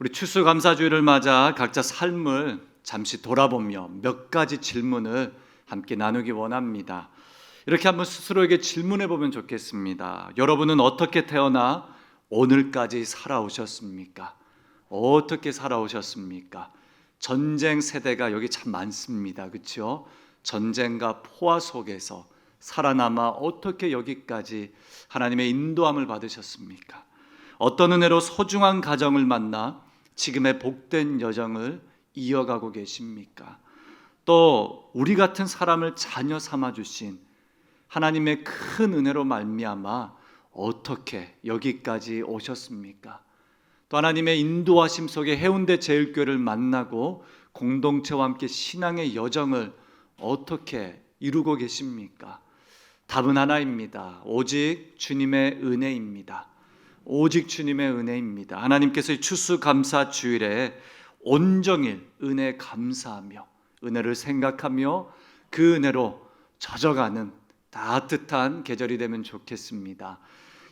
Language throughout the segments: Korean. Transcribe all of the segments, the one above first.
우리 추수감사주일을 맞아 각자 삶을 잠시 돌아보며 몇 가지 질문을 함께 나누기 원합니다. 이렇게 한번 스스로에게 질문해 보면 좋겠습니다. 여러분은 어떻게 태어나 오늘까지 살아오셨습니까? 어떻게 살아오셨습니까? 전쟁 세대가 여기 참 많습니다. 그렇죠? 전쟁과 포화 속에서 살아남아 어떻게 여기까지 하나님의 인도함을 받으셨습니까? 어떤 은혜로 소중한 가정을 만나 지금의 복된 여정을 이어가고 계십니까? 또 우리 같은 사람을 자녀 삼아 주신 하나님의 큰 은혜로 말미암아 어떻게 여기까지 오셨습니까? 또 하나님의 인도하심 속에 해운대 제일교회를 만나고 공동체와 함께 신앙의 여정을 어떻게 이루고 계십니까? 답은 하나입니다. 오직 주님의 은혜입니다. 오직 주님의 은혜입니다. 하나님께서 이 추수감사 주일에 온종일 은혜 감사하며 은혜를 생각하며 그 은혜로 젖어가는 따뜻한 계절이 되면 좋겠습니다.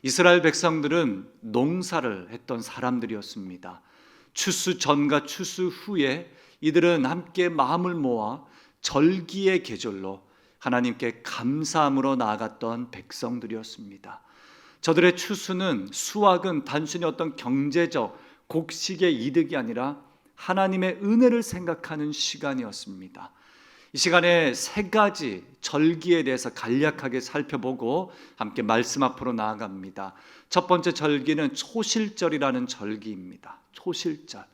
이스라엘 백성들은 농사를 했던 사람들이었습니다. 추수 전과 추수 후에 이들은 함께 마음을 모아 절기의 계절로 하나님께 감사함으로 나아갔던 백성들이었습니다. 저들의 추수는 수확은 단순히 어떤 경제적 곡식의 이득이 아니라 하나님의 은혜를 생각하는 시간이었습니다. 이 시간에 세 가지 절기에 대해서 간략하게 살펴보고 함께 말씀 앞으로 나아갑니다. 첫 번째 절기는 초실절이라는 절기입니다. 초실절.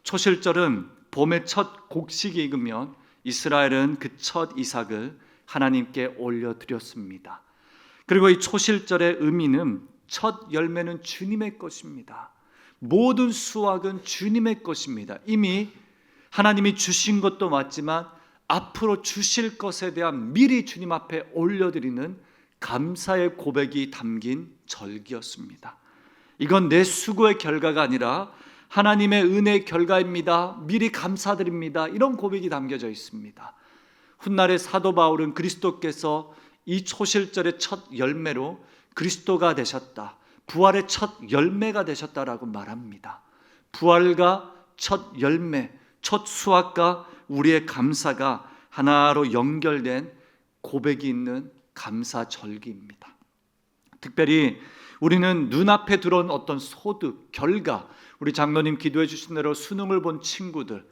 초실절은 봄의 첫 곡식이 익으면 이스라엘은 그 첫 이삭을 하나님께 올려드렸습니다. 그리고 이 초실절의 의미는 첫 열매는 주님의 것입니다. 모든 수확은 주님의 것입니다. 이미 하나님이 주신 것도 맞지만 앞으로 주실 것에 대한 미리 주님 앞에 올려드리는 감사의 고백이 담긴 절기였습니다. 이건 내 수고의 결과가 아니라 하나님의 은혜의 결과입니다. 미리 감사드립니다. 이런 고백이 담겨져 있습니다. 훗날의 사도 바울은 그리스도께서 이 초실절의 첫 열매로 그리스도가 되셨다, 부활의 첫 열매가 되셨다라고 말합니다. 부활과 첫 열매, 첫 수확과 우리의 감사가 하나로 연결된 고백이 있는 감사 절기입니다. 특별히 우리는 눈앞에 들어온 어떤 소득, 결과, 우리 장로님 기도해 주신 대로 수능을 본 친구들,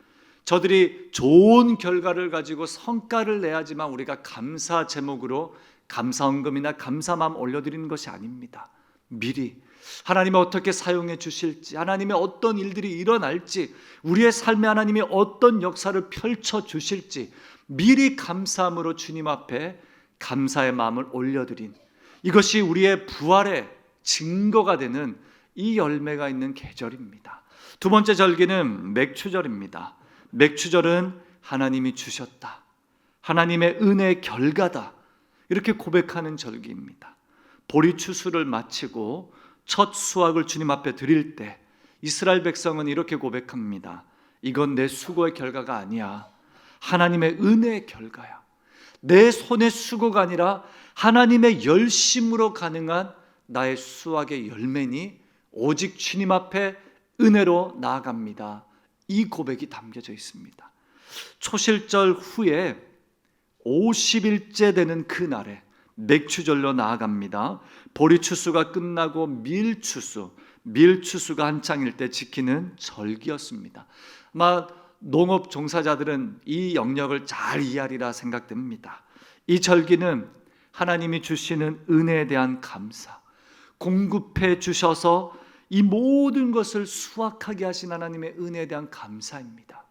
저들이 좋은 결과를 가지고 성과를 내야지만 우리가 감사 제목으로 감사헌금이나 감사마음 올려드리는 것이 아닙니다. 미리 하나님이 어떻게 사용해 주실지, 하나님의 어떤 일들이 일어날지, 우리의 삶에 하나님이 어떤 역사를 펼쳐 주실지 미리 감사함으로 주님 앞에 감사의 마음을 올려드린, 이것이 우리의 부활의 증거가 되는 이 열매가 있는 계절입니다. 두 번째 절기는 맥추절입니다. 맥추절은 하나님이 주셨다, 하나님의 은혜의 결과다, 이렇게 고백하는 절기입니다. 보리 추수를 마치고 첫 수확을 주님 앞에 드릴 때 이스라엘 백성은 이렇게 고백합니다. 이건 내 수고의 결과가 아니야, 하나님의 은혜의 결과야. 내 손의 수고가 아니라 하나님의 열심으로 가능한 나의 수확의 열매니 오직 주님 앞에 은혜로 나아갑니다. 이 고백이 담겨져 있습니다. 초실절 후에 50일째 되는 그 날에 맥추절로 나아갑니다. 보리추수가 끝나고 밀추수가 한창일 때 지키는 절기였습니다. 아마 농업 종사자들은 이 영역을 잘 이해하리라 생각됩니다. 이 절기는 하나님이 주시는 은혜에 대한 감사, 공급해 주셔서 이 모든 것을 수확하게 하신 하나님의 은혜에 대한 감사입니다.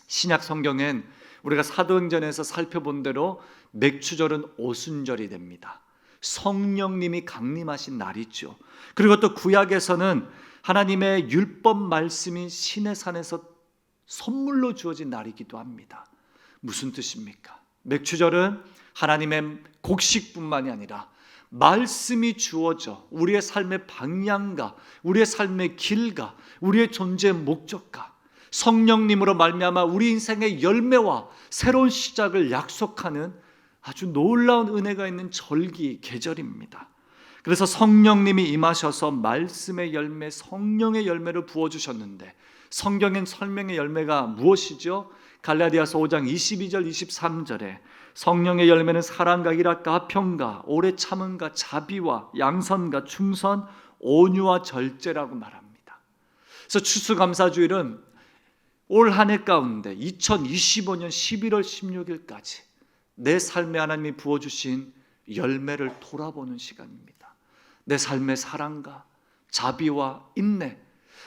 신약 성경엔 우리가 사도행전에서 살펴본 대로 맥추절은 오순절이 됩니다. 성령님이 강림하신 날이죠. 그리고 또 구약에서는 하나님의 율법 말씀이 시내산에서 선물로 주어진 날이기도 합니다. 무슨 뜻입니까? 맥추절은 하나님의 곡식뿐만이 아니라 말씀이 주어져 우리의 삶의 방향과 우리의 삶의 길과 우리의 존재의 목적과 성령님으로 말미암아 우리 인생의 열매와 새로운 시작을 약속하는 아주 놀라운 은혜가 있는 절기 계절입니다. 그래서 성령님이 임하셔서 말씀의 열매, 성령의 열매를 부어주셨는데, 성경엔 설명의 열매가 무엇이죠? 갈라디아서 5장 22절 23절에 성령의 열매는 사랑과 일학과 화평과 오래 참음과 자비와 양선과 충선, 온유와 절제라고 말합니다. 그래서 추수감사주일은 올 한 해 가운데 2025년 11월 16일까지 내 삶에 하나님이 부어주신 열매를 돌아보는 시간입니다. 내 삶의 사랑과 자비와 인내,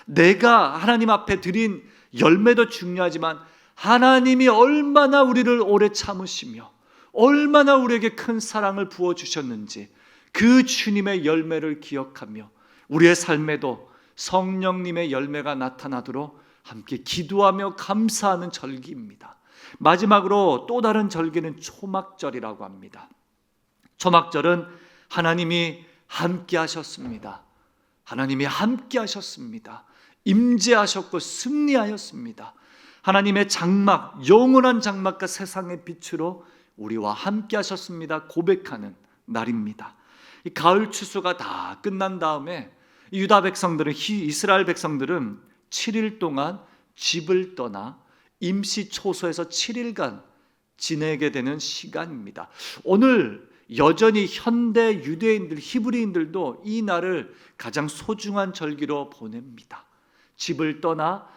내가 하나님 앞에 드린 열매도 중요하지만 하나님이 얼마나 우리를 오래 참으시며 얼마나 우리에게 큰 사랑을 부어주셨는지 그 주님의 열매를 기억하며 우리의 삶에도 성령님의 열매가 나타나도록 함께 기도하며 감사하는 절기입니다. 마지막으로 또 다른 절기는 초막절이라고 합니다. 초막절은 하나님이 함께 하셨습니다. 하나님이 함께 하셨습니다. 임재하셨고 승리하였습니다. 하나님의 장막, 영원한 장막과 세상의 빛으로 우리와 함께 하셨습니다 고백하는 날입니다. 이 가을 추수가 다 끝난 다음에 유다 백성들은, 이스라엘 백성들은 7일 동안 집을 떠나 임시 초소에서 7일간 지내게 되는 시간입니다. 오늘 여전히 현대 유대인들, 히브리인들도 이 날을 가장 소중한 절기로 보냅니다. 집을 떠나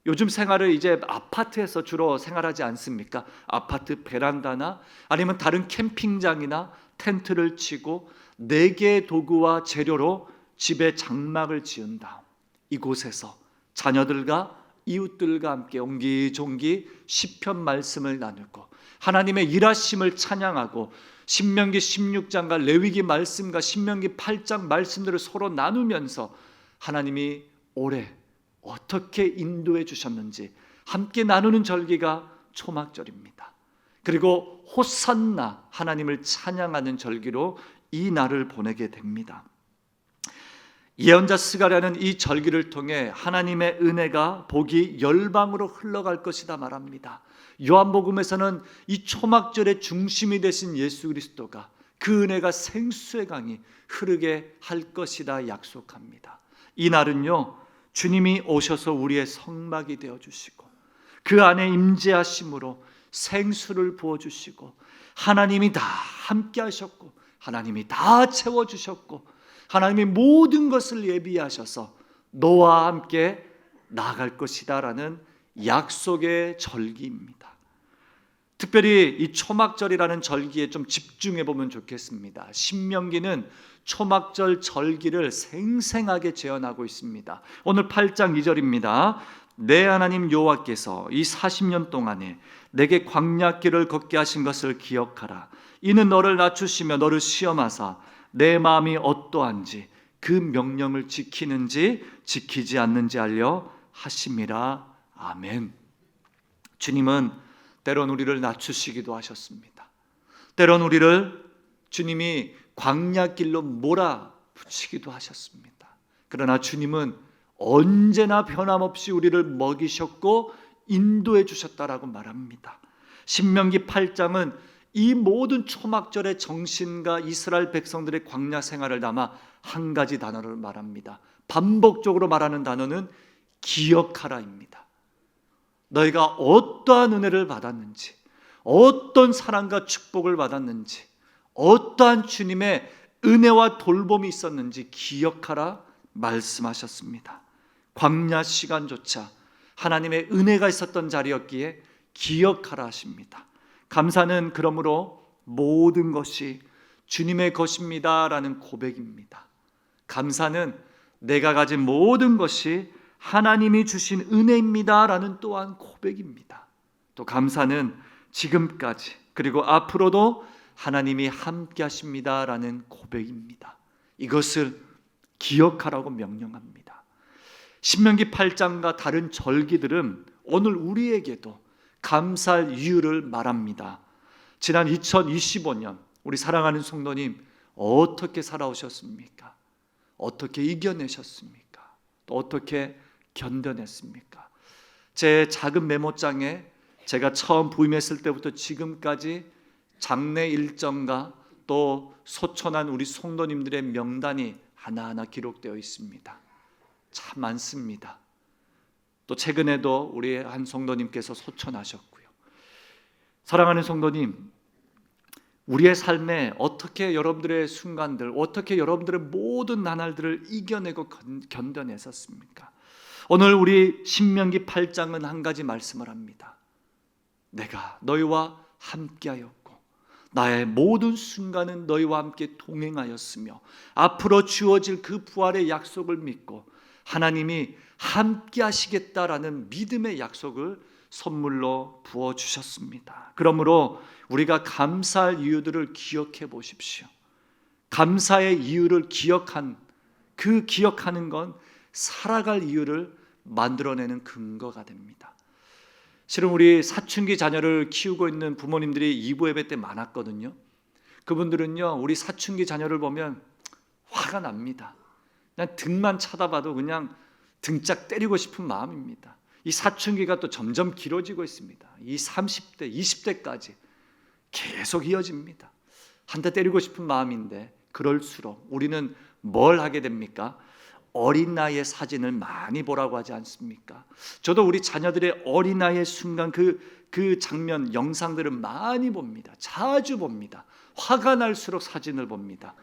요즘 생활을 이제 아파트에서 주로 생활하지 않습니까? 아파트 베란다나 아니면 다른 캠핑장이나 텐트를 치고 4개의 도구와 재료로 집에 장막을 지은 다음 이곳에서 자녀들과 이웃들과 함께 옹기종기 시편 말씀을 나누고 하나님의 일하심을 찬양하고 신명기 16장과 레위기 말씀과 신명기 8장 말씀들을 서로 나누면서 하나님이 올해 어떻게 인도해 주셨는지 함께 나누는 절기가 초막절입니다. 그리고 호산나, 하나님을 찬양하는 절기로 이 날을 보내게 됩니다. 예언자 스가랴는 이 절기를 통해 하나님의 은혜가 복이 열방으로 흘러갈 것이다 말합니다. 요한복음에서는 이 초막절의 중심이 되신 예수 그리스도가 그 은혜가 생수의 강이 흐르게 할 것이다 약속합니다. 이 날은요, 주님이 오셔서 우리의 성막이 되어주시고 그 안에 임재하심으로 생수를 부어주시고 하나님이 다 함께 하셨고 하나님이 다 채워주셨고 하나님이 모든 것을 예비하셔서 너와 함께 나아갈 것이다 라는 약속의 절기입니다. 특별히 이 초막절이라는 절기에 좀 집중해 보면 좋겠습니다. 신명기는 초막절 절기를 생생하게 재현하고 있습니다. 오늘 8장 2절입니다. 내 하나님 여호와께서 이 40년 동안에 내게 광야길을 걷게 하신 것을 기억하라. 이는 너를 낮추시며 너를 시험하사 내 마음이 어떠한지 그 명령을 지키는지 지키지 않는지 알려 하심이라. 아멘. 주님은 때론 우리를 낮추시기도 하셨습니다. 때론 우리를 주님이 광야길로 몰아붙이기도 하셨습니다. 그러나 주님은 언제나 변함없이 우리를 먹이셨고 인도해 주셨다라고 말합니다. 신명기 8장은 이 모든 초막절의 정신과 이스라엘 백성들의 광야 생활을 담아 한 가지 단어를 말합니다. 반복적으로 말하는 단어는 기억하라입니다. 너희가 어떠한 은혜를 받았는지, 어떤 사랑과 축복을 받았는지, 어떠한 주님의 은혜와 돌봄이 있었는지 기억하라 말씀하셨습니다. 광야 시간조차 하나님의 은혜가 있었던 자리였기에 기억하라 하십니다. 감사는 그러므로 모든 것이 주님의 것입니다 라는 고백입니다. 감사는 내가 가진 모든 것이 하나님이 주신 은혜입니다 라는 또한 고백입니다. 또 감사는 지금까지 그리고 앞으로도 하나님이 함께 하십니다 라는 고백입니다. 이것을 기억하라고 명령합니다. 신명기 8장과 다른 절기들은 오늘 우리에게도 감사할 이유를 말합니다. 지난 2025년 우리 사랑하는 성도님 어떻게 살아오셨습니까? 어떻게 이겨내셨습니까? 또 어떻게 견뎌냈습니까? 제 작은 메모장에 제가 처음 부임했을 때부터 지금까지 장례 일정과 또 소천한 우리 성도님들의 명단이 하나하나 기록되어 있습니다. 참 많습니다. 또 최근에도 우리 한 성도님께서 소천하셨고요. 사랑하는 성도님, 우리의 삶에 어떻게 여러분들의 순간들, 어떻게 여러분들의 모든 나날들을 이겨내고 견뎌냈었습니까? 오늘 우리 신명기 8장은 한 가지 말씀을 합니다. 내가 너희와 함께하였고 나의 모든 순간은 너희와 함께 동행하였으며 앞으로 주어질 그 부활의 약속을 믿고 하나님이 함께 하시겠다라는 믿음의 약속을 선물로 부어주셨습니다. 그러므로 우리가 감사할 이유들을 기억해 보십시오. 감사의 이유를 기억하는 건 살아갈 이유를 만들어내는 근거가 됩니다. 실은 우리 사춘기 자녀를 키우고 있는 부모님들이 2부 예배 때 많았거든요. 그분들은요, 우리 사춘기 자녀를 보면 화가 납니다. 그냥 등만 쳐다봐도 그냥 등짝 때리고 싶은 마음입니다. 이 사춘기가 또 점점 길어지고 있습니다. 이 30대, 20대까지 계속 이어집니다. 한 대 때리고 싶은 마음인데 그럴수록 우리는 뭘 하게 됩니까? 어린 나이의 사진을 많이 보라고 하지 않습니까? 저도 우리 자녀들의 어린 나이의 순간 그 장면, 영상들을 많이 봅니다. 자주 봅니다. 화가 날수록 사진을 봅니다.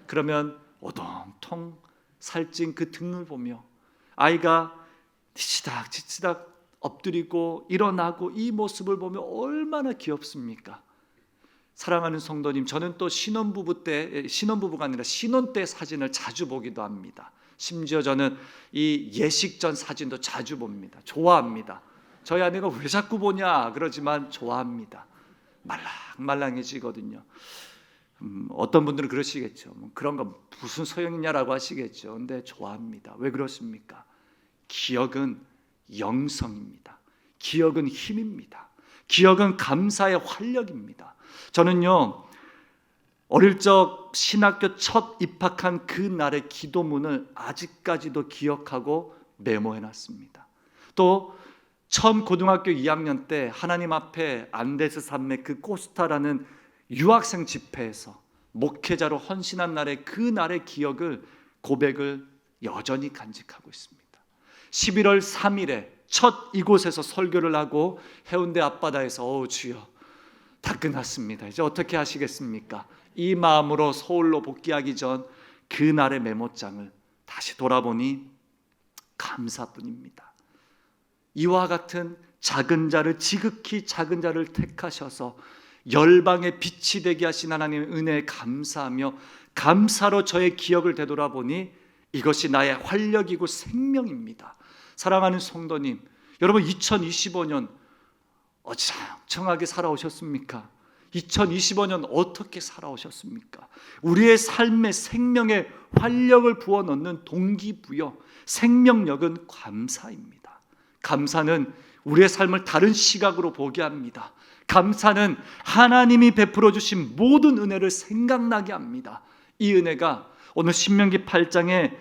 그러면 오동통 살찐 그 등을 보며 아이가 지치닥 엎드리고 일어나고 이 모습을 보면 얼마나 귀엽습니까? 사랑하는 성도님, 저는 또 신혼부부가 아니라 신혼 때 사진을 자주 보기도 합니다. 심지어 저는 이 예식 전 사진도 자주 봅니다. 좋아합니다. 저희 아내가 왜 자꾸 보냐 그러지만 좋아합니다. 말랑말랑해지거든요. 어떤 분들은 그러시겠죠. 그런 거 무슨 소용이냐라고 하시겠죠. 근데 좋아합니다. 왜 그렇습니까? 기억은 영성입니다. 기억은 힘입니다. 기억은 감사의 활력입니다. 저는요, 어릴 적 신학교 첫 입학한 그 날의 기도문을 아직까지도 기억하고 메모해놨습니다. 또 처음 고등학교 2학년 때 하나님 앞에 안데스 산맥 그 코스타라는 유학생 집회에서 목회자로 헌신한 날의 그 날의 고백을 여전히 간직하고 있습니다. 11월 3일에 첫 이곳에서 설교를 하고 해운대 앞바다에서 주여 다 끝났습니다. 이제 어떻게 하시겠습니까? 이 마음으로 서울로 복귀하기 전 그날의 메모장을 다시 돌아보니 감사뿐입니다. 이와 같은 지극히 작은 자를 택하셔서 열방의 빛이 되게 하신 하나님의 은혜에 감사하며 감사로 저의 기억을 되돌아보니 이것이 나의 활력이고 생명입니다. 사랑하는 성도님, 여러분 2025년 어청하게 살아오셨습니까? 2025년 어떻게 살아오셨습니까? 우리의 삶의 생명에 활력을 부어넣는 동기부여, 생명력은 감사입니다. 감사는 우리의 삶을 다른 시각으로 보게 합니다. 감사는 하나님이 베풀어 주신 모든 은혜를 생각나게 합니다. 이 은혜가 오늘 신명기 8장에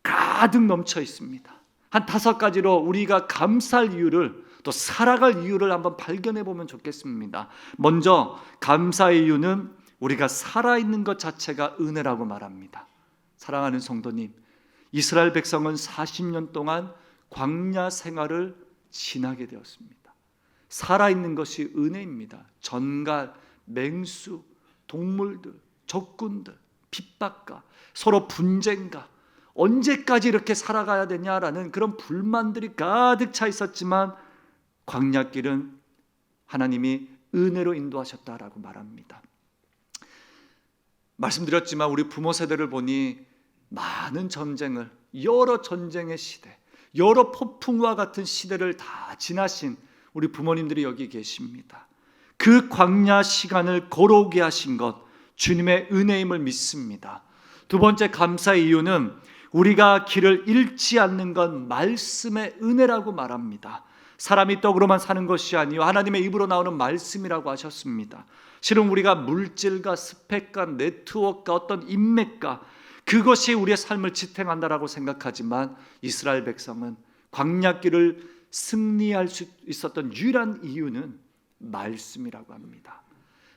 가득 넘쳐 있습니다. 한 5가지로 우리가 감사할 이유를 또 살아갈 이유를 한번 발견해 보면 좋겠습니다. 먼저 감사의 이유는 우리가 살아있는 것 자체가 은혜라고 말합니다. 사랑하는 성도님, 이스라엘 백성은 40년 동안 광야 생활을 지나게 되었습니다. 살아있는 것이 은혜입니다. 전갈, 맹수, 동물들, 적군들, 핍박과 서로 분쟁과 언제까지 이렇게 살아가야 되냐라는 그런 불만들이 가득 차 있었지만 광야길은 하나님이 은혜로 인도하셨다라고 말합니다. 말씀드렸지만 우리 부모 세대를 보니 많은 전쟁을, 여러 전쟁의 시대, 여러 폭풍과 같은 시대를 다 지나신 우리 부모님들이 여기 계십니다. 그 광야 시간을 걸어오게 하신 것 주님의 은혜임을 믿습니다. 두 번째 감사의 이유는 우리가 길을 잃지 않는 건 말씀의 은혜라고 말합니다. 사람이 떡으로만 사는 것이 아니요 하나님의 입으로 나오는 말씀이라고 하셨습니다. 실은 우리가 물질과 스펙과 네트워크가 어떤 인맥과 그것이 우리의 삶을 지탱한다라고 생각하지만 이스라엘 백성은 광야길을 승리할 수 있었던 유일한 이유는 말씀이라고 합니다.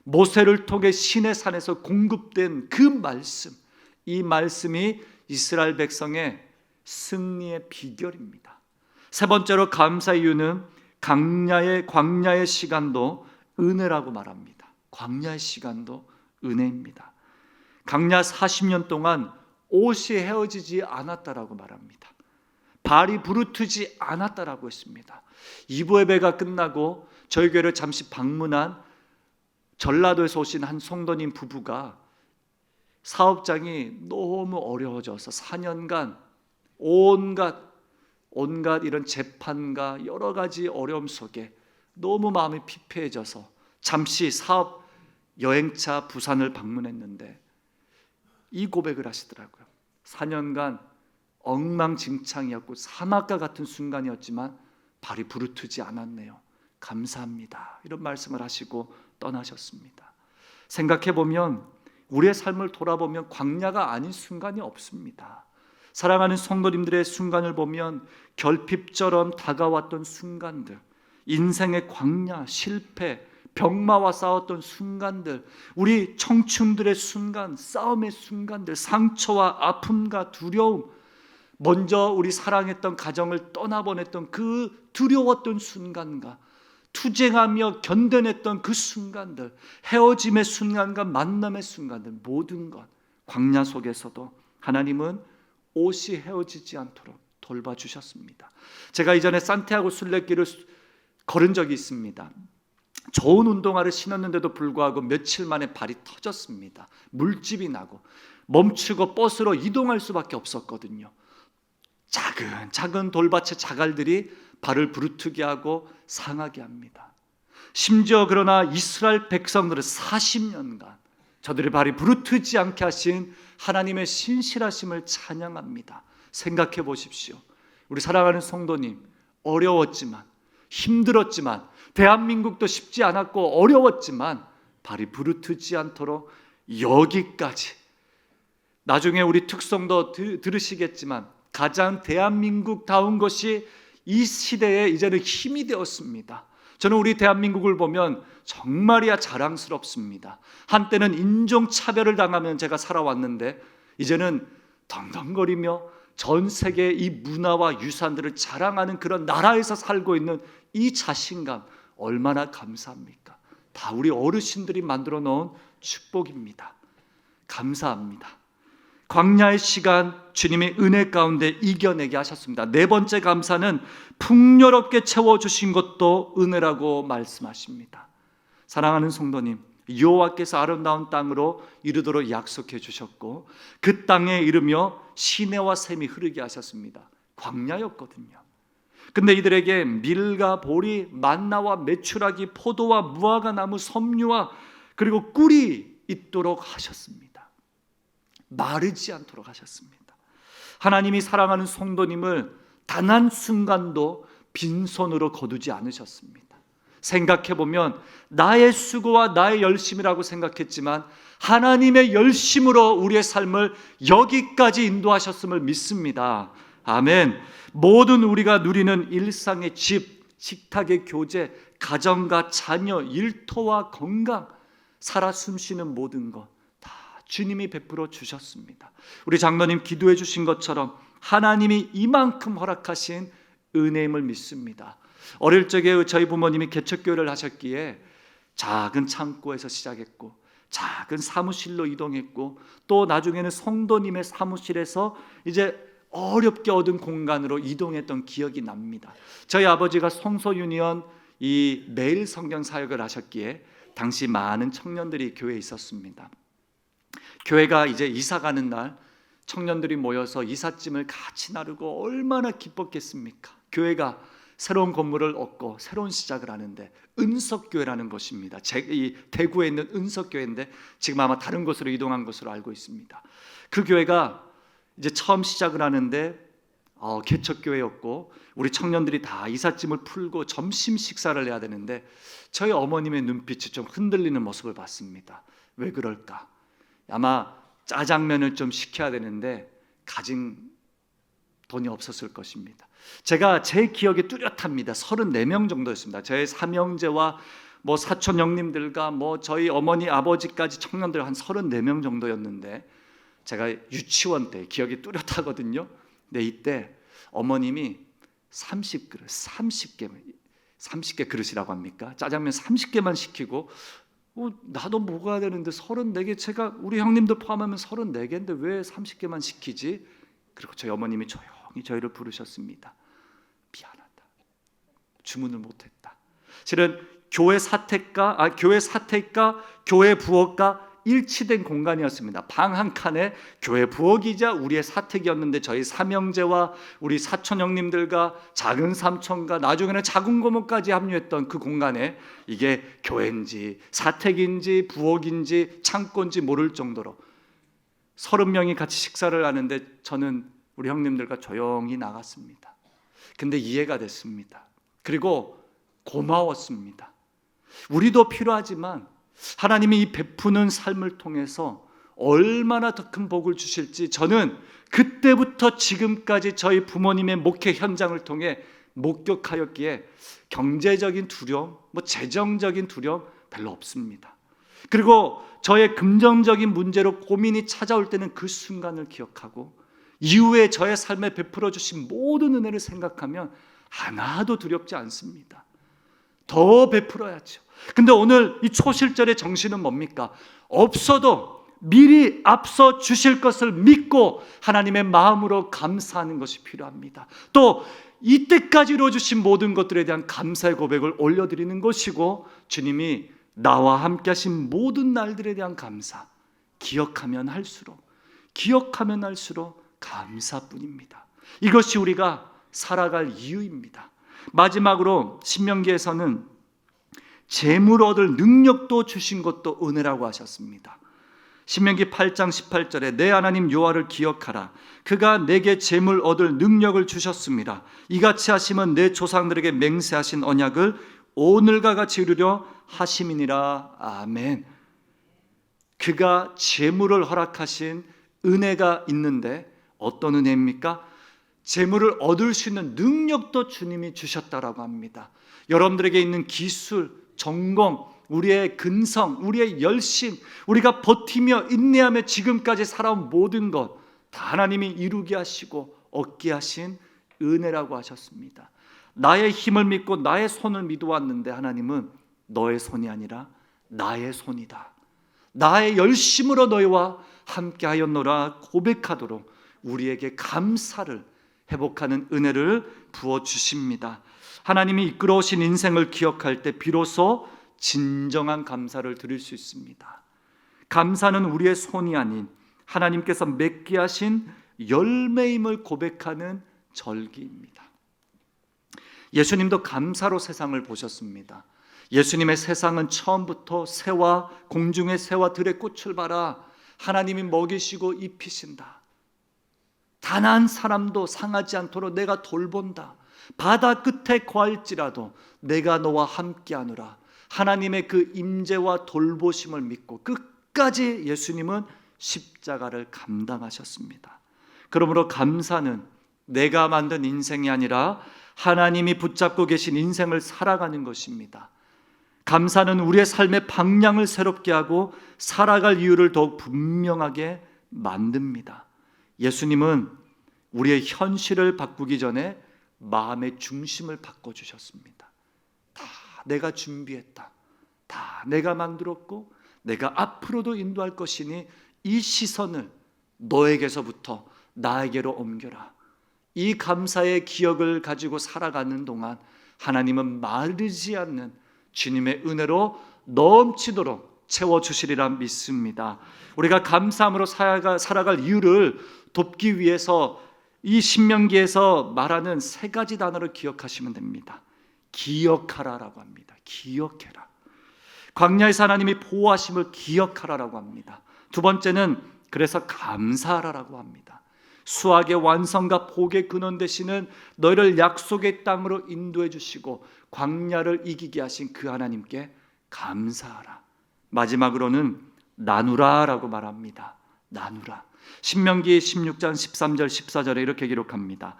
모세를 통해 시내산에서 공급된 그 말씀, 이 말씀이 이스라엘 백성의 승리의 비결입니다. 세 번째로 감사의 이유는 광야의 시간도 은혜라고 말합니다. 광야의 시간도 은혜입니다. 광야 40년 동안 옷이 헤어지지 않았다라고 말합니다. 발이 부르트지 않았다라고 했습니다. 2부 예배가 끝나고 저희 교회를 잠시 방문한 전라도에서 오신 한 성도님 부부가 사업장이 너무 어려워져서 4년간 온갖 이런 재판과 여러 가지 어려움 속에 너무 마음이 피폐해져서 잠시 사업 여행차 부산을 방문했는데 이 고백을 하시더라고요. 4년간 엉망진창이었고 사막과 같은 순간이었지만 발이 부르트지 않았네요. 감사합니다. 이런 말씀을 하시고 떠나셨습니다. 생각해보면 우리의 삶을 돌아보면 광야가 아닌 순간이 없습니다. 사랑하는 성도님들의 순간을 보면 결핍처럼 다가왔던 순간들, 인생의 광야, 실패, 병마와 싸웠던 순간들, 우리 청춘들의 순간, 싸움의 순간들, 상처와 아픔과 두려움, 먼저 우리 사랑했던 가정을 떠나보냈던 그 두려웠던 순간과 투쟁하며 견뎌냈던 그 순간들, 헤어짐의 순간과 만남의 순간들, 모든 것 광야 속에서도 하나님은 옷이 헤어지지 않도록 돌봐주셨습니다. 제가 이전에 산티아고 순례길을 걸은 적이 있습니다. 좋은 운동화를 신었는데도 불구하고 며칠 만에 발이 터졌습니다. 물집이 나고 멈추고 버스로 이동할 수밖에 없었거든요. 작은 돌밭의 자갈들이 발을 부르트게 하고 상하게 합니다. 심지어 그러나 이스라엘 백성들은 40년간 저들의 발이 부르트지 않게 하신 하나님의 신실하심을 찬양합니다. 생각해 보십시오. 우리 사랑하는 성도님, 어려웠지만 힘들었지만 대한민국도 쉽지 않았고 어려웠지만 발이 부르트지 않도록 여기까지, 나중에 우리 특성도 들으시겠지만 가장 대한민국다운 것이 이 시대에 이제는 힘이 되었습니다. 저는 우리 대한민국을 보면 정말이야 자랑스럽습니다. 한때는 인종차별을 당하면 제가 살아왔는데 이제는 덩덩거리며 전 세계 이 문화와 유산들을 자랑하는 그런 나라에서 살고 있는 이 자신감, 얼마나 감사합니까? 다 우리 어르신들이 만들어 놓은 축복입니다. 감사합니다. 광야의 시간 주님의 은혜 가운데 이겨내게 하셨습니다. 네 번째 감사는 풍요롭게 채워주신 것도 은혜라고 말씀하십니다. 사랑하는 성도님, 여호와께서 아름다운 땅으로 이르도록 약속해 주셨고 그 땅에 이르며 시내와 샘이 흐르게 하셨습니다. 광야였거든요. 근데 이들에게 밀과 보리, 만나와 메추라기, 포도와 무화과 나무, 섬유와 그리고 꿀이 있도록 하셨습니다. 마르지 않도록 하셨습니다. 하나님이 사랑하는 성도님을 단 한순간도 빈손으로 거두지 않으셨습니다. 생각해보면 나의 수고와 나의 열심이라고 생각했지만 하나님의 열심으로 우리의 삶을 여기까지 인도하셨음을 믿습니다. 아멘. 모든 우리가 누리는 일상의 집, 식탁의 교제, 가정과 자녀, 일터와 건강, 살아 숨쉬는 모든 것 다 주님이 베풀어 주셨습니다. 우리 장로님 기도해 주신 것처럼 하나님이 이만큼 허락하신 은혜임을 믿습니다. 어릴 적에 저희 부모님이 개척교회를 하셨기에 작은 창고에서 시작했고 작은 사무실로 이동했고 또 나중에는 성도님의 사무실에서 이제 어렵게 얻은 공간으로 이동했던 기억이 납니다. 저희 아버지가 성소유니온 이 매일 성경 사역을 하셨기에 당시 많은 청년들이 교회에 있었습니다. 교회가 이제 이사 가는 날 청년들이 모여서 이삿짐을 같이 나르고 얼마나 기뻤겠습니까? 교회가 새로운 건물을 얻고 새로운 시작을 하는데 은석교회라는 곳입니다. 이 대구에 있는 은석교회인데 지금 아마 다른 곳으로 이동한 것으로 알고 있습니다. 그 교회가 이제 처음 시작을 하는데 개척교회였고 우리 청년들이 다 이삿짐을 풀고 점심 식사를 해야 되는데 저희 어머님의 눈빛이 좀 흔들리는 모습을 봤습니다. 왜 그럴까? 아마 짜장면을 좀 시켜야 되는데 가진 돈이 없었을 것입니다. 제가 제 기억에 뚜렷합니다. 34명 정도였습니다. 저의 삼형제와 뭐 사촌 형님들과 뭐 저희 어머니 아버지까지 청년들 한 34명 정도였는데, 제가 유치원 때 기억이 뚜렷하거든요. 근데 이때 어머님이 30개 그릇이라고 합니까? 짜장면 30개만 시키고, 나도 먹어야 되는데 34개, 제가 우리 형님들 포함하면 34개인데 왜 30개만 시키지? 그리고 저희 어머님이 조용히 저희를 부르셨습니다. 미안하다, 주문을 못했다. 실은 교회 사택과 교회 부엌과 일치된 공간이었습니다. 방 한 칸에 교회 부엌이자 우리의 사택이었는데, 저희 삼형제와 우리 사촌 형님들과 작은 삼촌과 나중에는 작은 고모까지 합류했던 그 공간에 이게 교회인지 사택인지 부엌인지 창고인지 모를 정도로 30명이 같이 식사를 하는데, 저는 우리 형님들과 조용히 나갔습니다. 근데 이해가 됐습니다. 그리고 고마웠습니다. 우리도 필요하지만 하나님이 이 베푸는 삶을 통해서 얼마나 더 큰 복을 주실지, 저는 그때부터 지금까지 저희 부모님의 목회 현장을 통해 목격하였기에 경제적인 두려움, 재정적인 두려움 별로 없습니다. 그리고 저의 금전적인 문제로 고민이 찾아올 때는 그 순간을 기억하고, 이후에 저의 삶에 베풀어 주신 모든 은혜를 생각하면 하나도 두렵지 않습니다. 더 베풀어야죠. 근데 오늘 이 초실절의 정신은 뭡니까? 없어도 미리 앞서 주실 것을 믿고 하나님의 마음으로 감사하는 것이 필요합니다. 또 이때까지 이루어주신 모든 것들에 대한 감사의 고백을 올려드리는 것이고, 주님이 나와 함께 하신 모든 날들에 대한 감사, 기억하면 할수록 감사뿐입니다. 이것이 우리가 살아갈 이유입니다. 마지막으로 신명기에서는 재물 얻을 능력도 주신 것도 은혜라고 하셨습니다. 신명기 8장 18절에 내 하나님 여호와를 기억하라. 그가 내게 재물 얻을 능력을 주셨습니다. 이같이 하시면 내 조상들에게 맹세하신 언약을 오늘과 같이 이루려 하심이니라. 아멘. 그가 재물을 허락하신 은혜가 있는데 어떤 은혜입니까? 재물을 얻을 수 있는 능력도 주님이 주셨다라고 합니다. 여러분들에게 있는 기술, 전공, 우리의 근성, 우리의 열심, 우리가 버티며 인내하며 지금까지 살아온 모든 것 다 하나님이 이루게 하시고 얻게 하신 은혜라고 하셨습니다. 나의 힘을 믿고 나의 손을 믿어왔는데, 하나님은 너의 손이 아니라 나의 손이다, 나의 열심으로 너희와 함께하였노라 고백하도록 우리에게 감사를 회복하는 은혜를 부어주십니다. 하나님이 이끌어오신 인생을 기억할 때 비로소 진정한 감사를 드릴 수 있습니다. 감사는 우리의 손이 아닌 하나님께서 맺게 하신 열매임을 고백하는 절기입니다. 예수님도 감사로 세상을 보셨습니다. 예수님의 세상은 처음부터 새와 공중의 새와 들의 꽃을 봐라, 하나님이 먹이시고 입히신다, 단 한 사람도 상하지 않도록 내가 돌본다, 바다 끝에 거할지라도 내가 너와 함께하노라, 하나님의 그 임재와 돌보심을 믿고 끝까지 예수님은 십자가를 감당하셨습니다. 그러므로 감사는 내가 만든 인생이 아니라 하나님이 붙잡고 계신 인생을 살아가는 것입니다. 감사는 우리의 삶의 방향을 새롭게 하고 살아갈 이유를 더욱 분명하게 만듭니다. 예수님은 우리의 현실을 바꾸기 전에 마음의 중심을 바꿔주셨습니다. 다 내가 준비했다, 다 내가 만들었고 내가 앞으로도 인도할 것이니 이 시선을 너에게서부터 나에게로 옮겨라. 이 감사의 기억을 가지고 살아가는 동안 하나님은 마르지 않는 주님의 은혜로 넘치도록 채워주시리라 믿습니다. 우리가 감사함으로 살아갈 이유를 돕기 위해서 이 신명기에서 말하는 세 가지 단어를 기억하시면 됩니다. 기억하라라고 합니다. 기억해라. 광야에서 하나님이 보호하심을 기억하라라고 합니다. 두 번째는 그래서 감사하라라고 합니다. 수학의 완성과 복의 근원 되시는 너희를 약속의 땅으로 인도해 주시고 광야를 이기게 하신 그 하나님께 감사하라. 마지막으로는 나누라라고 말합니다. 나누라. 신명기 16장 13절 14절에 이렇게 기록합니다.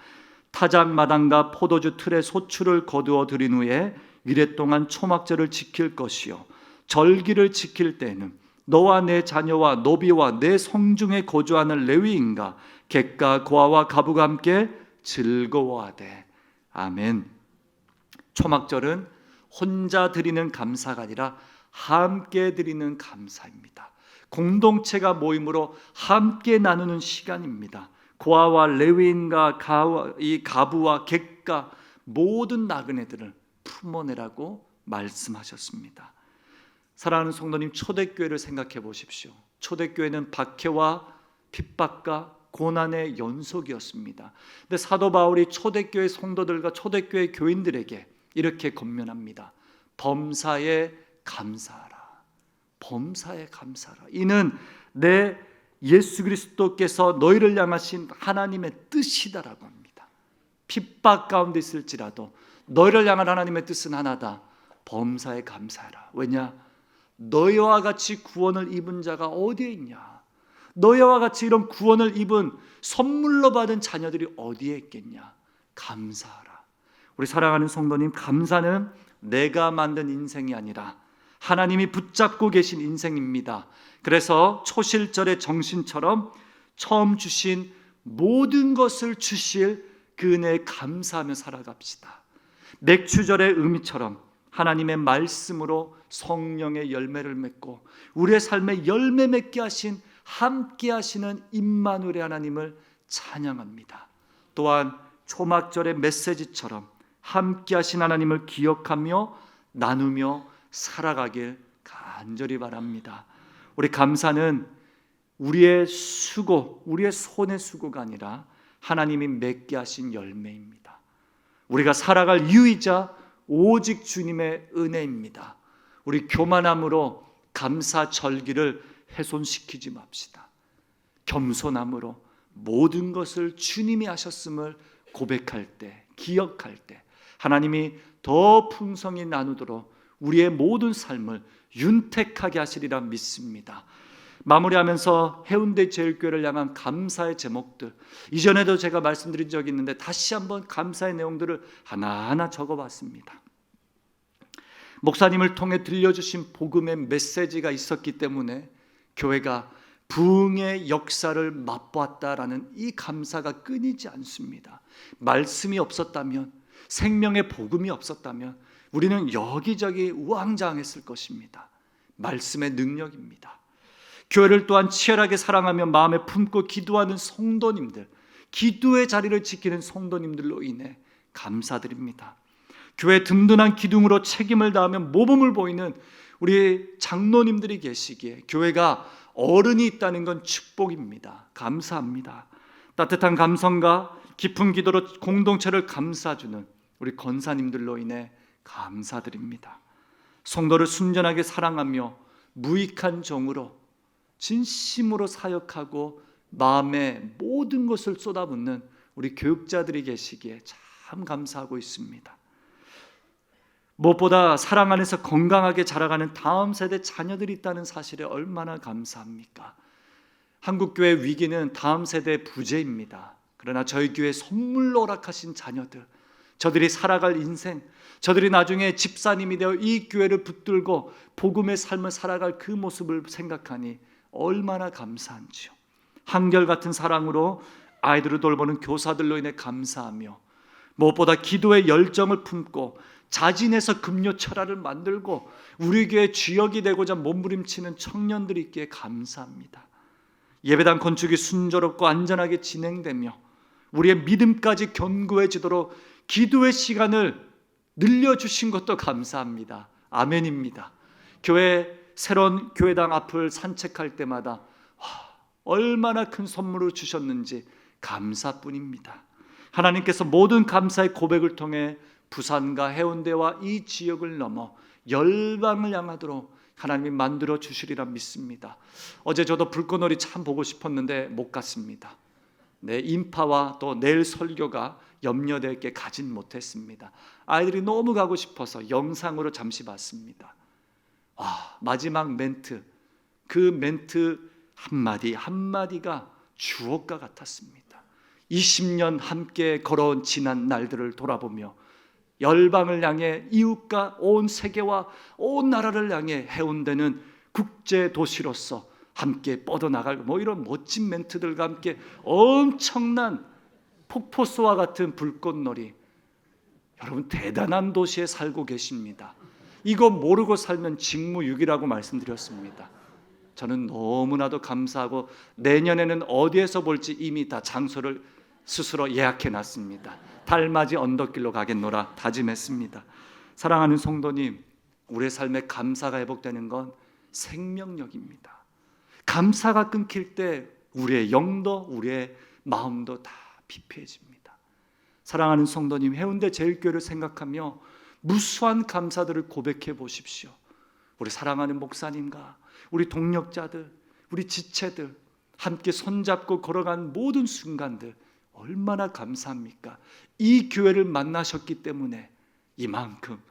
타작마당과 포도주 틀에 소출을 거두어 들인 후에 미래 동안 초막절을 지킬 것이요 절기를 지킬 때에는 너와 내 자녀와 노비와 내 성중에 거주하는 레위인과 객과 고아와 가부가 함께 즐거워하되. 아멘. 초막절은 혼자 드리는 감사가 아니라 함께 드리는 감사입니다. 공동체가 모임으로 함께 나누는 시간입니다. 고아와 레위인과 이 가부와 객과 모든 나그네들을 품어내라고 말씀하셨습니다. 사랑하는 성도님, 초대교회를 생각해 보십시오. 초대교회는 박해와 핍박과 고난의 연속이었습니다. 근데 사도 바울이 초대교회 성도들과 초대교회 교인들에게 이렇게 권면합니다. 범사에 감사하라. 범사에 감사하라. 이는 내 예수 그리스도께서 너희를 향하신 하나님의 뜻이다라고 합니다. 핍박 가운데 있을지라도 너희를 향한 하나님의 뜻은 하나다. 범사에 감사하라. 왜냐? 너희와 같이 구원을 입은 자가 어디에 있냐? 너희와 같이 이런 구원을 입은 선물로 받은 자녀들이 어디에 있겠냐? 감사하라. 우리 사랑하는 성도님, 감사는 내가 만든 인생이 아니라 하나님이 붙잡고 계신 인생입니다. 그래서 초실절의 정신처럼 처음 주신 모든 것을 주실 그 은혜에 감사하며 살아갑시다. 맥추절의 의미처럼 하나님의 말씀으로 성령의 열매를 맺고 우리의 삶에 열매 맺게 하신 함께 하시는 임마누엘의 하나님을 찬양합니다. 또한 초막절의 메시지처럼 함께 하신 하나님을 기억하며 나누며 살아가길 간절히 바랍니다. 우리 감사는 우리의 수고, 우리의 손의 수고가 아니라 하나님이 맺게 하신 열매입니다. 우리가 살아갈 이유이자 오직 주님의 은혜입니다. 우리 교만함으로 감사 절기를 훼손시키지 맙시다. 겸손함으로 모든 것을 주님이 하셨음을 고백할 때, 기억할 때 하나님이 더 풍성히 나누도록 우리의 모든 삶을 윤택하게 하시리라 믿습니다. 마무리하면서 해운대 제일교회를 향한 감사의 제목들, 이전에도 제가 말씀드린 적이 있는데 다시 한번 감사의 내용들을 하나하나 적어봤습니다. 목사님을 통해 들려주신 복음의 메시지가 있었기 때문에 교회가 부흥의 역사를 맛보았다라는 이 감사가 끊이지 않습니다. 말씀이 없었다면, 생명의 복음이 없었다면 우리는 여기저기 우왕좌왕했을 것입니다. 말씀의 능력입니다. 교회를 또한 치열하게 사랑하며 마음에 품고 기도하는 성도님들, 기도의 자리를 지키는 성도님들로 인해 감사드립니다. 교회 든든한 기둥으로 책임을 다하며 모범을 보이는 우리 장로님들이 계시기에 교회가 어른이 있다는 건 축복입니다. 감사합니다. 따뜻한 감성과 깊은 기도로 공동체를 감싸주는 우리 권사님들로 인해 감사드립니다. 성도를 순전하게 사랑하며 무익한 정으로 진심으로 사역하고 마음에 모든 것을 쏟아붓는 우리 교육자들이 계시기에 참 감사하고 있습니다. 무엇보다 사랑 안에서 건강하게 자라가는 다음 세대 자녀들이 있다는 사실에 얼마나 감사합니까? 한국교회 위기는 다음 세대의 부재입니다. 그러나 저희 교회 선물로 허락하신 자녀들, 저들이 살아갈 인생, 저들이 나중에 집사님이 되어 이 교회를 붙들고 복음의 삶을 살아갈 그 모습을 생각하니 얼마나 감사한지요. 한결같은 사랑으로 아이들을 돌보는 교사들로 인해 감사하며 무엇보다 기도의 열정을 품고 자진해서 금요철화를 만들고 우리 교회 주역이 되고자 몸부림치는 청년들이 있기에 감사합니다. 예배당 건축이 순조롭고 안전하게 진행되며 우리의 믿음까지 견고해지도록 기도의 시간을 늘려주신 것도 감사합니다. 아멘입니다. 새로운 교회당 앞을 산책할 때마다 얼마나 큰 선물을 주셨는지 감사뿐입니다. 하나님께서 모든 감사의 고백을 통해 부산과 해운대와 이 지역을 넘어 열방을 향하도록 하나님이 만들어 주시리라 믿습니다. 어제 저도 불꽃놀이 참 보고 싶었는데 못 갔습니다. 인파와 또 내일 설교가 염려되어 있게 가진 못했습니다. 아이들이 너무 가고 싶어서 영상으로 잠시 봤습니다. 마지막 멘트, 그 멘트 한마디 한마디가 주옥과 같았습니다. 20년 함께 걸어온 지난 날들을 돌아보며 열방을 향해 이웃과 온 세계와 온 나라를 향해 해운대는 국제 도시로서 함께 뻗어나갈 이런 멋진 멘트들과 함께 엄청난 폭포수와 같은 불꽃놀이, 여러분 대단한 도시에 살고 계십니다. 이거 모르고 살면 직무유기라고 말씀드렸습니다. 저는 너무나도 감사하고 내년에는 어디에서 볼지 이미 다 장소를 스스로 예약해 놨습니다. 달맞이 언덕길로 가겠노라 다짐했습니다. 사랑하는 성도님, 우리의 삶에 감사가 회복되는 건 생명력입니다. 감사가 끊길 때 우리의 영도 우리의 마음도 다 피폐해집니다. 사랑하는 성도님, 해운대 제일교회를 생각하며 무수한 감사들을 고백해 보십시오. 우리 사랑하는 목사님과 우리 동력자들, 우리 지체들 함께 손잡고 걸어간 모든 순간들 얼마나 감사합니까? 이 교회를 만나셨기 때문에 이만큼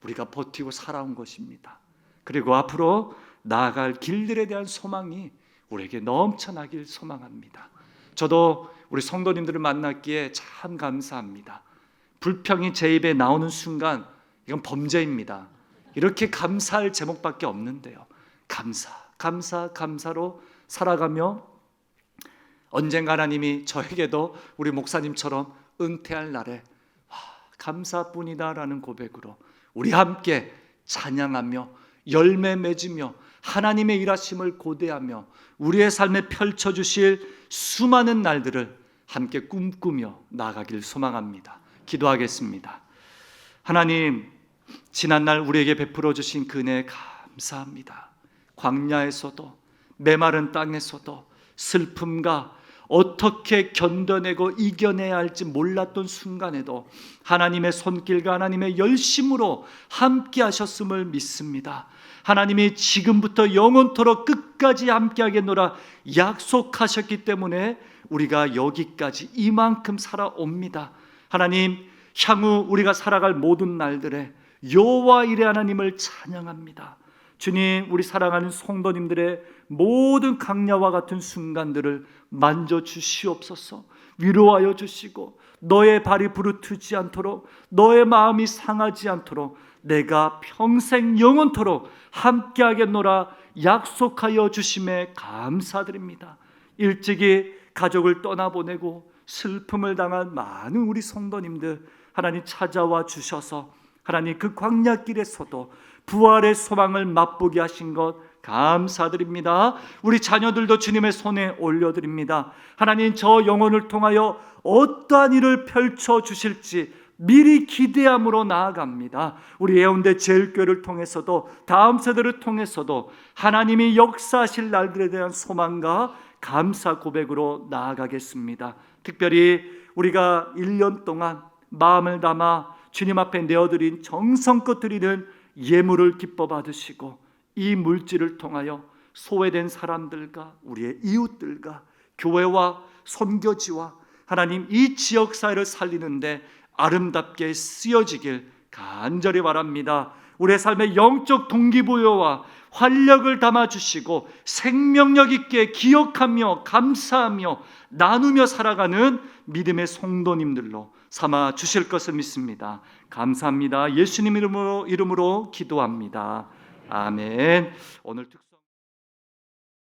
우리가 버티고 살아온 것입니다. 그리고 앞으로 나아갈 길들에 대한 소망이 우리에게 넘쳐나길 소망합니다. 저도 우리 성도님들을 만났기에 참 감사합니다. 불평이 제 입에 나오는 순간 이건 범죄입니다. 이렇게 감사할 제목밖에 없는데요. 감사로 살아가며 언젠가 하나님이 저에게도 우리 목사님처럼 은퇴할 날에 감사뿐이다라는 고백으로 우리 함께 찬양하며 열매 맺으며 하나님의 일하심을 고대하며 우리의 삶에 펼쳐주실 수많은 날들을 함께 꿈꾸며 나아가길 소망합니다. 기도하겠습니다. 하나님, 지난날 우리에게 베풀어 주신 그 은혜 감사합니다. 광야에서도 메마른 땅에서도 슬픔과 어떻게 견뎌내고 이겨내야 할지 몰랐던 순간에도 하나님의 손길과 하나님의 열심으로 함께 하셨음을 믿습니다. 하나님이 지금부터 영원토록 끝까지 함께 하겠노라 약속하셨기 때문에 우리가 여기까지 이만큼 살아옵니다. 하나님, 향후 우리가 살아갈 모든 날들에 여호와 이레 하나님을 찬양합니다. 주님, 우리 사랑하는 성도님들의 모든 강야와 같은 순간들을 만져주시옵소서. 위로하여 주시고 너의 발이 부르트지 않도록, 너의 마음이 상하지 않도록 내가 평생 영원토록 함께하겠노라 약속하여 주심에 감사드립니다. 일찍이 가족을 떠나보내고 슬픔을 당한 많은 우리 성도님들 하나님 찾아와 주셔서 하나님 그 광야길에서도 부활의 소망을 맛보게 하신 것 감사드립니다. 우리 자녀들도 주님의 손에 올려드립니다. 하나님, 저 영혼을 통하여 어떠한 일을 펼쳐주실지 미리 기대함으로 나아갑니다. 우리 해운대 제일교회를 통해서도 다음 세대를 통해서도 하나님이 역사하실 날들에 대한 소망과 감사 고백으로 나아가겠습니다. 특별히 우리가 1년 동안 마음을 담아 주님 앞에 내어드린 정성껏 드리는 예물을 기뻐 받으시고 이 물질을 통하여 소외된 사람들과 우리의 이웃들과 교회와 선교지와 하나님 이 지역사회를 살리는데 아름답게 쓰여지길 간절히 바랍니다. 우리의 삶의 영적 동기부여와 활력을 담아주시고 생명력 있게 기억하며 감사하며 나누며 살아가는 믿음의 성도님들로 삼아 주실 것을 믿습니다. 감사합니다. 예수님 이름으로 기도합니다. 아멘. 오늘 특수